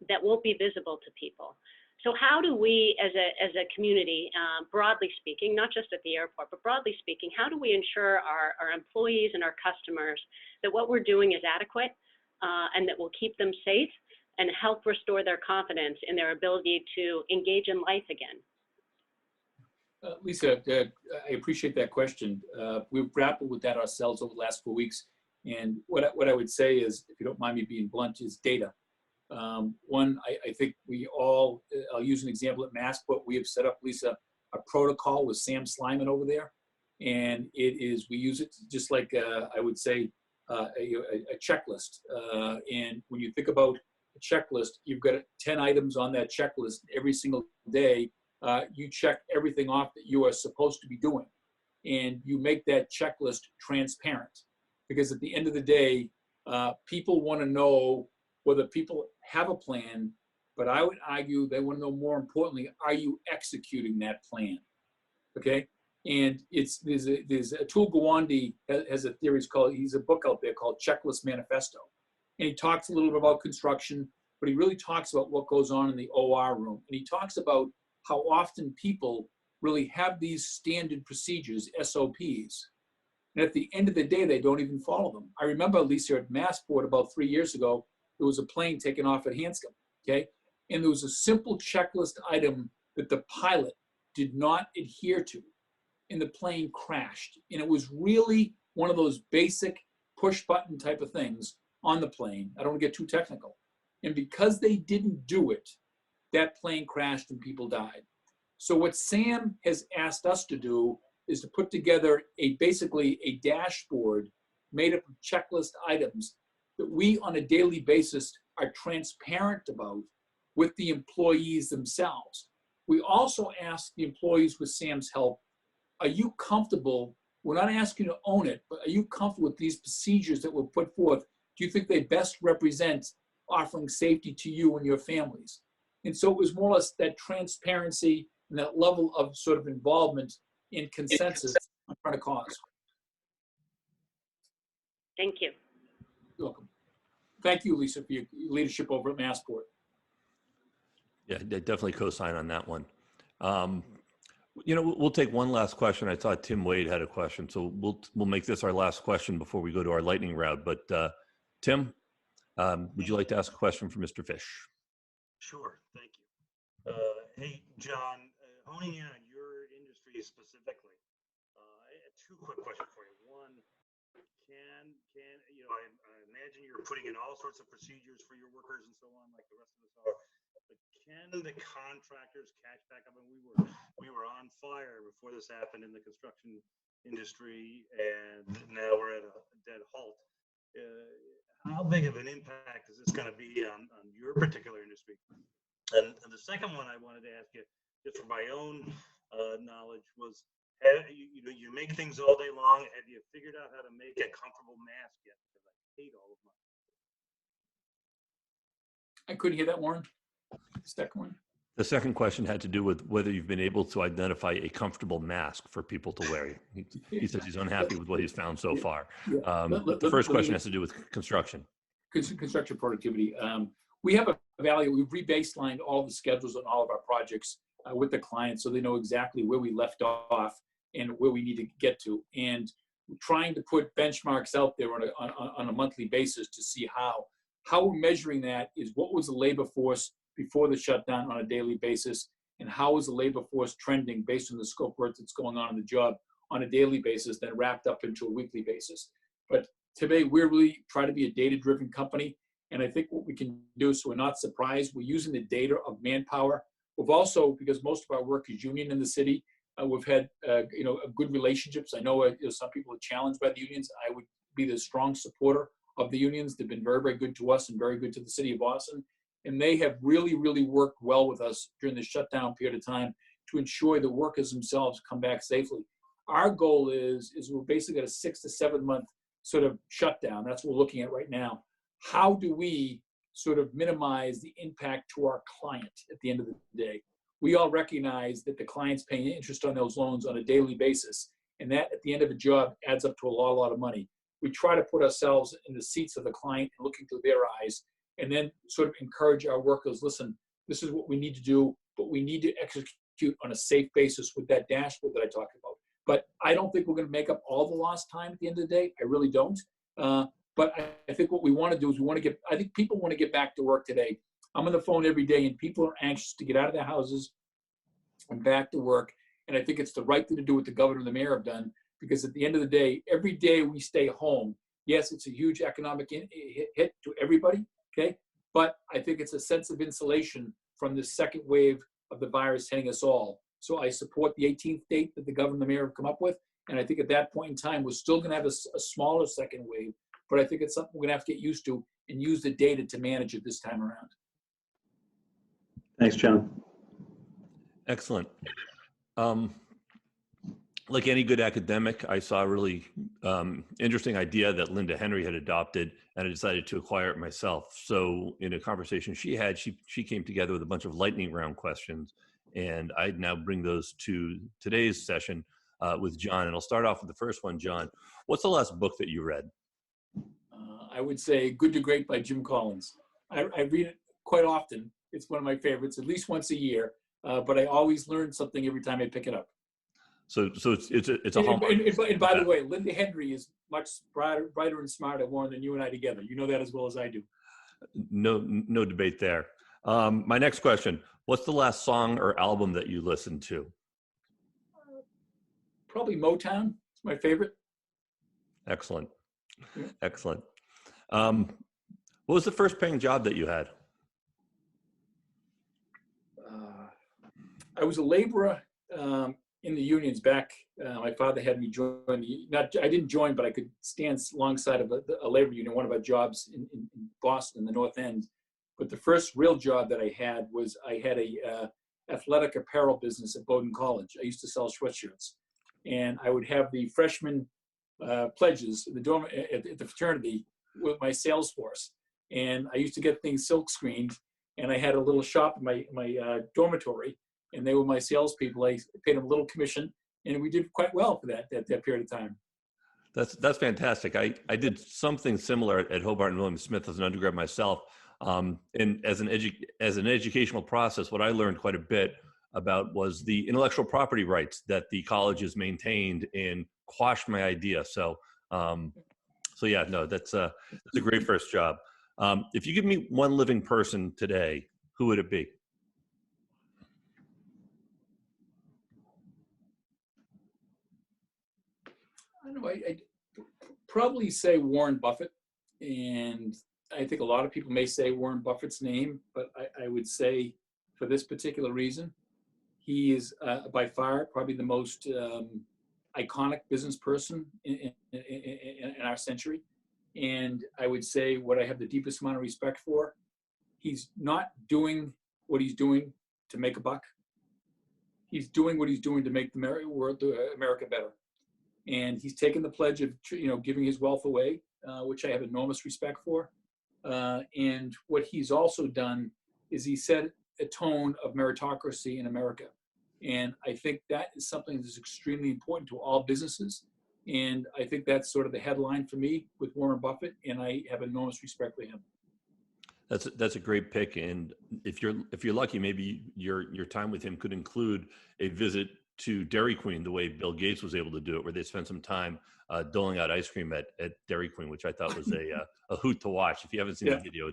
that won't be visible to people. So how do we, as a community, broadly speaking, not just at the airport, but broadly speaking, how do we ensure our employees and our customers that what we're doing is adequate and that will keep them safe and help restore their confidence in their ability to engage in life again? Lisa, I appreciate that question. We've grappled with that ourselves over the last 4 weeks. And what I would say is, if you don't mind me being blunt, is data. One, I think we all, I'll use an example at Massport. We have set up, Lisa, a protocol with Sam Slyman over there. And we use it just like, I would say, a checklist. And when you think about a checklist, you've got 10 items on that checklist every single day. You check everything off that you are supposed to be doing, and you make that checklist transparent. Because at the end of the day, people want to know whether people have a plan, but I would argue they want to know, more importantly, are you executing that plan? Okay, and there's Atul Gawande has a theory. He's a book out there called Checklist Manifesto, and he talks a little bit about construction, but he really talks about what goes on in the OR room, and he talks about how often people really have these standard procedures, SOPs. And at the end of the day, they don't even follow them. I remember, Lisa, at Massport about 3 years ago, there was a plane taken off at Hanscom, okay? And there was a simple checklist item that the pilot did not adhere to, and the plane crashed. And it was really one of those basic push button type of things on the plane. I don't want to get too technical. And because they didn't do it, that plane crashed and people died. So what Sam has asked us to do is to put together basically a dashboard made up of checklist items that we on a daily basis are transparent about with the employees themselves. We also ask the employees, with Sam's help, are you comfortable? We're not asking you to own it, but are you comfortable with these procedures that were put forth? Do you think they best represent offering safety to you and your families? And so it was more or less that transparency and that level of sort of involvement in consensus on front of cause. Thank you. You're welcome. Thank you, Lisa, for your leadership over at Massport. Yeah, definitely co-sign on that one. We'll take one last question. I thought Tim Wade had a question, so we'll make this our last question before we go to our lightning round. But Tim, would you like to ask a question for Mr. Fish? Sure, thank you. Hey, John, honing in on your industry specifically, I have two quick questions for you. One, I imagine you're putting in all sorts of procedures for your workers and so on, like the rest of us are. But can the contractors catch back up? And we were on fire before this happened in the construction industry, and now we're at a dead halt. How big of an impact is this going to be on your particular industry? And the second one I wanted to ask you, just for my own knowledge, was you make things all day long. Have you figured out how to make a comfortable mask yet? Because I hate all of mine. I couldn't hear that, Warren. The second one. The second question had to do with whether you've been able to identify a comfortable mask for people to wear. He says he's unhappy with what he's found so far. The first question has to do with construction. construction productivity. We have a value. We've rebaselined all the schedules on all of our projects with the client, so they know exactly where we left off and where we need to get to. And trying to put benchmarks out there on a monthly basis to see how we're measuring that is what was the labor force before the shutdown on a daily basis, and how is the labor force trending based on the scope work that's going on in the job on a daily basis, then wrapped up into a weekly basis. But today, we're really trying to be a data-driven company, and I think what we can do, so we're not surprised, we're using the data of manpower. We've also, because most of our work is union in the city, we've had good relationships. I know some people are challenged by the unions. I would be the strong supporter of the unions. They've been very, very good to us and very good to the city of Boston. And they have really, really worked well with us during the shutdown period of time to ensure the workers themselves come back safely. Our goal is we're basically at a 6 to 7 month sort of shutdown. That's what we're looking at right now. How do we sort of minimize the impact to our client at the end of the day? We all recognize that the client's paying interest on those loans on a daily basis, and that at the end of a job adds up to a lot of money. We try to put ourselves in the seats of the client and looking through their eyes, and then sort of encourage our workers, listen, this is what we need to do, but we need to execute on a safe basis with that dashboard that I talked about. But I don't think we're going to make up all the lost time at the end of the day. I really don't. But I think what we want to do is I think people want to get back to work today. I'm on the phone every day, and people are anxious to get out of their houses and back to work. And I think it's the right thing to do what the governor and the mayor have done, because at the end of the day, every day we stay home, yes, it's a huge economic hit to everybody, okay? But I think it's a sense of insulation from this second wave of the virus hitting us all. So I support the 18th date that the governor and the mayor have come up with. And I think at that point in time, we're still going to have a smaller second wave. But I think it's something we're going to have to get used to and use the data to manage it this time around. Thanks, John. Excellent. Like any good academic, I saw a really interesting idea that Linda Henry had adopted, and I decided to acquire it myself. So in a conversation she had, she came together with a bunch of lightning round questions, and I'd now bring those to today's session with John. And I'll start off with the first one. John, what's the last book that you read? I would say Good to Great by Jim Collins. I read it quite often. It's one of my favorites, at least once a year. But I always learn something every time I pick it up. So it's a hallmark. And by the way, Linda Henry is much brighter and smarter, Warren, than you and I together. You know that as well as I do. No debate there. My next question: what's the last song or album that you listened to? Probably Motown. It's my favorite. Excellent. Excellent. What was the first paying job that you had? I was a laborer in the unions back. My father had me join I didn't join, but I could stand alongside of a labor union, one of our jobs in Boston, in the North End. But the first real job that I had was I had a athletic apparel business at Bowdoin College. I used to sell sweatshirts, and I would have the freshman pledges at the fraternity with my sales force. And I used to get things silk screened, and I had a little shop in my dormitory, and they were my salespeople. I paid them a little commission, and we did quite well for that period of time. That's fantastic. I did something similar at Hobart and William Smith as an undergrad myself. And as an educational process, what I learned quite a bit about was the intellectual property rights that the colleges maintained and quashed my idea. So yeah, no, that's a great first job. If you give me one living person today, who would it be? I don't know. I'd probably say Warren Buffett. And I think a lot of people may say Warren Buffett's name, but I would say for this particular reason, he is by far probably the most iconic business person in our century. And I would say what I have the deepest amount of respect for, he's not doing what he's doing to make a buck. He's doing what he's doing to make America better. And he's taken the pledge of giving his wealth away, which I have enormous respect for. And what he's also done is he set a tone of meritocracy in America. And I think that is something that's extremely important to all businesses. And I think that's sort of the headline for me with Warren Buffett, and I have enormous respect for him. That's a great pick, and if you're lucky, maybe your time with him could include a visit to Dairy Queen, the way Bill Gates was able to do it, where they spent some time doling out ice cream at Dairy Queen, which I thought was a hoot to watch. If you haven't seen the video,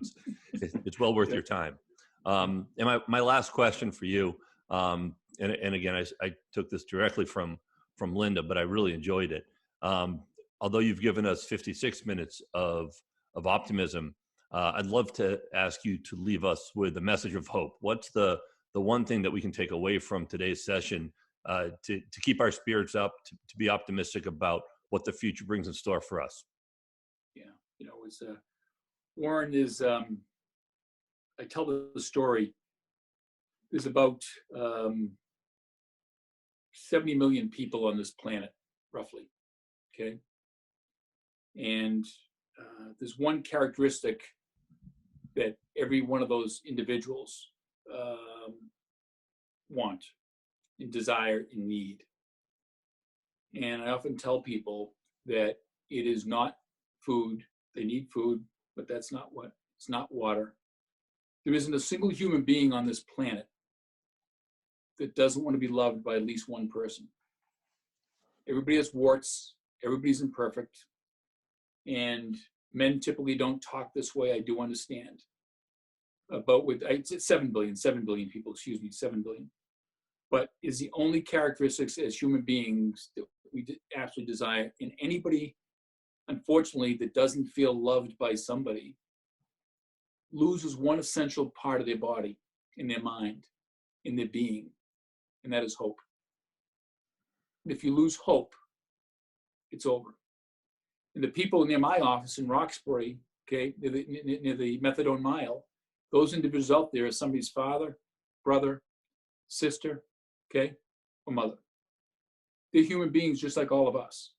it's well worth your time. And my last question for you, and again, I took this directly from Linda, but I really enjoyed it. Although you've given us 56 minutes of optimism, I'd love to ask you to leave us with a message of hope. What's the one thing that we can take away from today's session to keep our spirits up, to be optimistic about what the future brings in store for us? Yeah, it's Warren is. I tell the story. There's about 70 million people on this planet, roughly. Okay, and there's one characteristic that every one of those individuals want and desire and need. And I often tell people that it is not food. They need food, but it's not water. There isn't a single human being on this planet that doesn't want to be loved by at least one person. Everybody has warts. Everybody's imperfect. And men typically don't talk this way. I do understand. But it's 7 billion people, 7 billion. But is the only characteristics as human beings that we absolutely desire. And anybody, unfortunately, that doesn't feel loved by somebody loses one essential part of their body, in their mind, in their being, and that is hope. And if you lose hope, it's over. And the people near my office in Roxbury, okay, near the Methadone Mile, those individuals out there are somebody's father, brother, sister, okay, or mother. They're human beings just like all of us.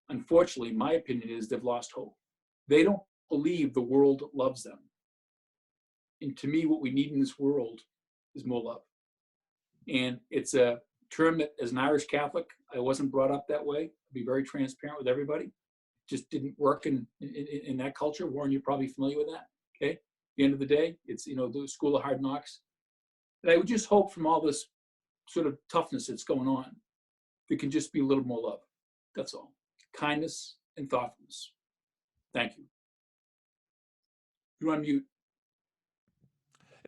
Unfortunately, my opinion is they've lost hope. They don't believe the world loves them. And to me, what we need in this world is more love. And it's a term that, as an Irish Catholic, I wasn't brought up that way. I'll be very transparent with everybody. Just didn't work in that culture. Warren, you're probably familiar with that. Okay. At the end of the day, it's, the school of hard knocks. And I would just hope from all this sort of toughness that's going on, there can just be a little more love. That's all. Kindness and thoughtfulness. Thank you. You're on mute.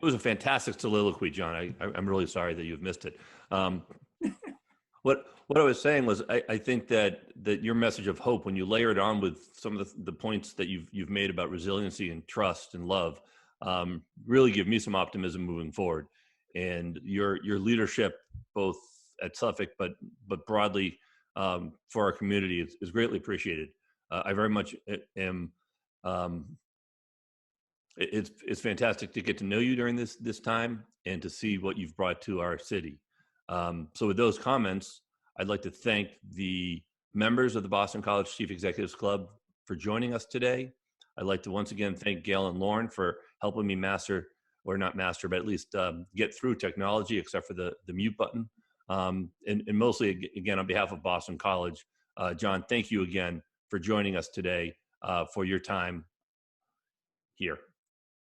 It was a fantastic soliloquy, John. I'm really sorry that you've missed it. What I was saying was, I think that your message of hope, when you layer it on with some of the points that you've made about resiliency and trust and love, really give me some optimism moving forward. And your leadership, both at Suffolk but broadly for our community, is greatly appreciated. I very much am. It's fantastic to get to know you during this time and to see what you've brought to our city. So with those comments, I'd like to thank the members of the Boston College Chief Executives Club for joining us today. I'd like to once again thank Gail and Lauren for helping me but at least get through technology, except for the mute button. And mostly, again, on behalf of Boston College, John, thank you again for joining us today for your time here.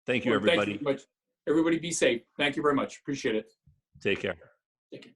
Thank you, everybody. Thank you very much. Everybody be safe. Thank you very much. Appreciate it. Take care. Take care.